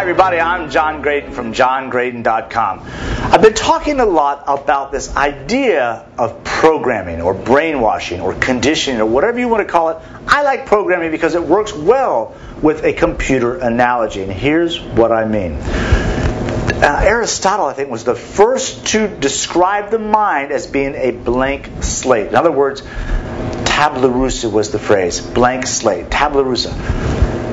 everybody, I'm John Graden from johngraden.com. I've been talking a lot about this idea of programming or brainwashing or conditioning or whatever you want to call it. I like programming because it works well with a computer analogy, and here's what I mean. Aristotle, I think, was the first to describe the mind as being a blank slate. In other words, tabula rasa was the phrase, blank slate, tabula rasa.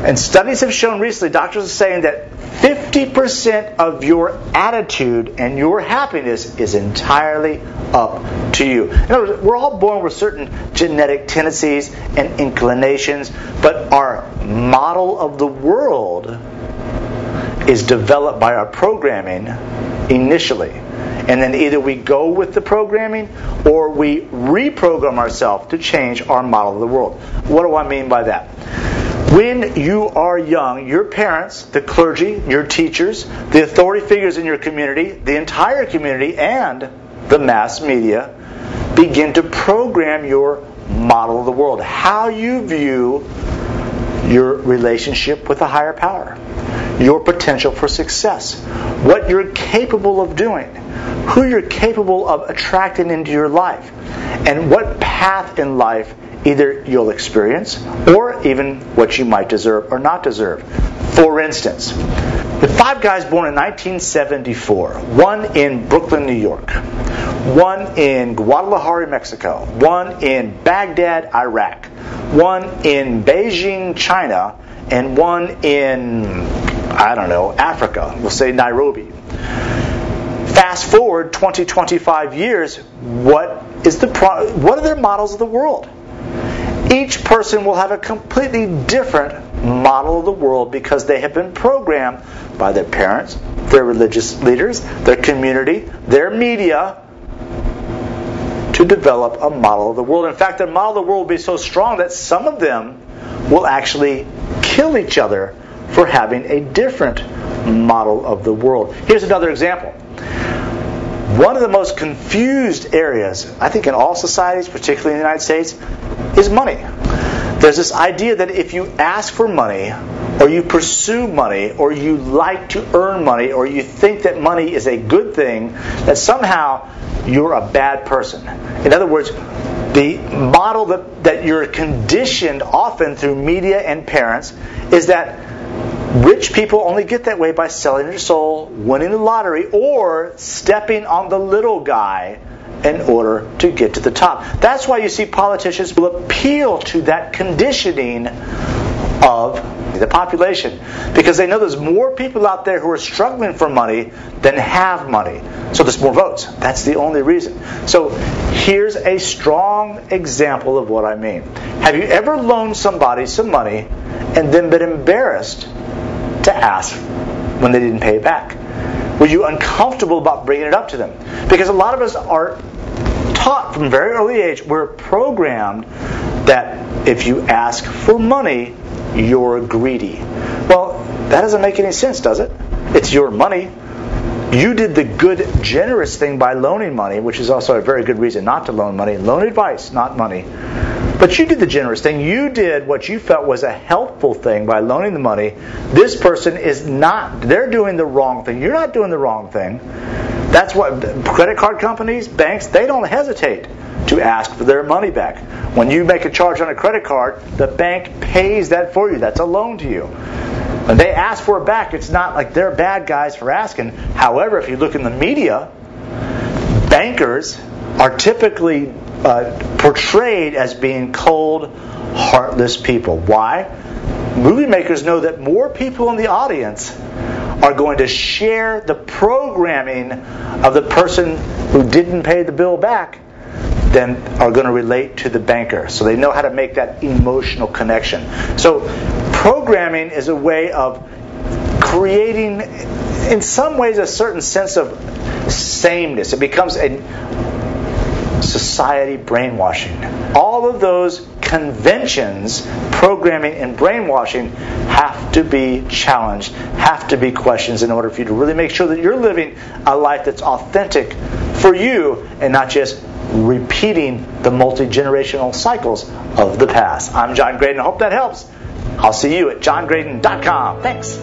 And studies have shown recently, doctors are saying that 50% of your attitude and your happiness is entirely up to you. In other words, we're all born with certain genetic tendencies and inclinations, but our model of the world is developed by our programming initially. And then either we go with the programming or we reprogram ourselves to change our model of the world. What do I mean by that? When you are young, your parents, the clergy, your teachers, the authority figures in your community, the entire community, and the mass media begin to program your model of the world. How you view your relationship with a higher power, your potential for success, what you're capable of doing, who you're capable of attracting into your life, and what path in life either you'll experience or even what you might deserve or not deserve. For instance, the 5 guys born in 1974, one in Brooklyn, New York, one in Guadalajara, Mexico, one in Baghdad, Iraq, one in Beijing, China, and one in, Africa. We'll say Nairobi. Fast forward 20, 25 years, what are their models of the world? Each person will have a completely different model of the world because they have been programmed by their parents, their religious leaders, their community, their media to develop a model of the world. In fact, their model of the world will be so strong that some of them will actually kill each other for having a different model of the world. Here's another example. One of the most confused areas, I think, in all societies, particularly in the United States, is money. There's this idea that if you ask for money, or you pursue money, or you like to earn money, or you think that money is a good thing, that somehow you're a bad person. In other words, the model that you're conditioned often through media and parents is that rich people only get that way by selling their soul, winning the lottery, or stepping on the little guy in order to get to the top. That's why you see politicians will appeal to that conditioning of the population, because they know there's more people out there who are struggling for money than have money. So there's more votes. That's the only reason. So here's a strong example of what I mean. Have you ever loaned somebody some money and then been embarrassed to ask when they didn't pay it back? Were you uncomfortable about bringing it up to them? Because a lot of us are taught from a very early age, we're programmed that if you ask for money, you're greedy. Well, that doesn't make any sense, does it? It's your money. You did the good, generous thing by loaning money, which is also a very good reason not to loan money. Loan advice, not money. But you did the generous thing. You did what you felt was a helpful thing by loaning the money. This person is not. They're doing the wrong thing. You're not doing the wrong thing. That's what credit card companies, banks, they don't hesitate to ask for their money back. When you make a charge on a credit card, the bank pays that for you. That's a loan to you. When they ask for it back, it's not like they're bad guys for asking. However, if you look in the media, bankers are typically portrayed as being cold, heartless people. Why? Movie makers know that more people in the audience are going to share the programming of the person who didn't pay the bill back than are going to relate to the banker. So they know how to make that emotional connection. So programming is a way of creating, in some ways, a certain sense of sameness. It becomes a society brainwashing. All of those conventions, programming and brainwashing, have to be challenged, have to be questions in order for you to really make sure that you're living a life that's authentic for you and not just repeating the multi-generational cycles of the past. I'm John Graden. I hope that helps. I'll see you at johngraden.com. Thanks.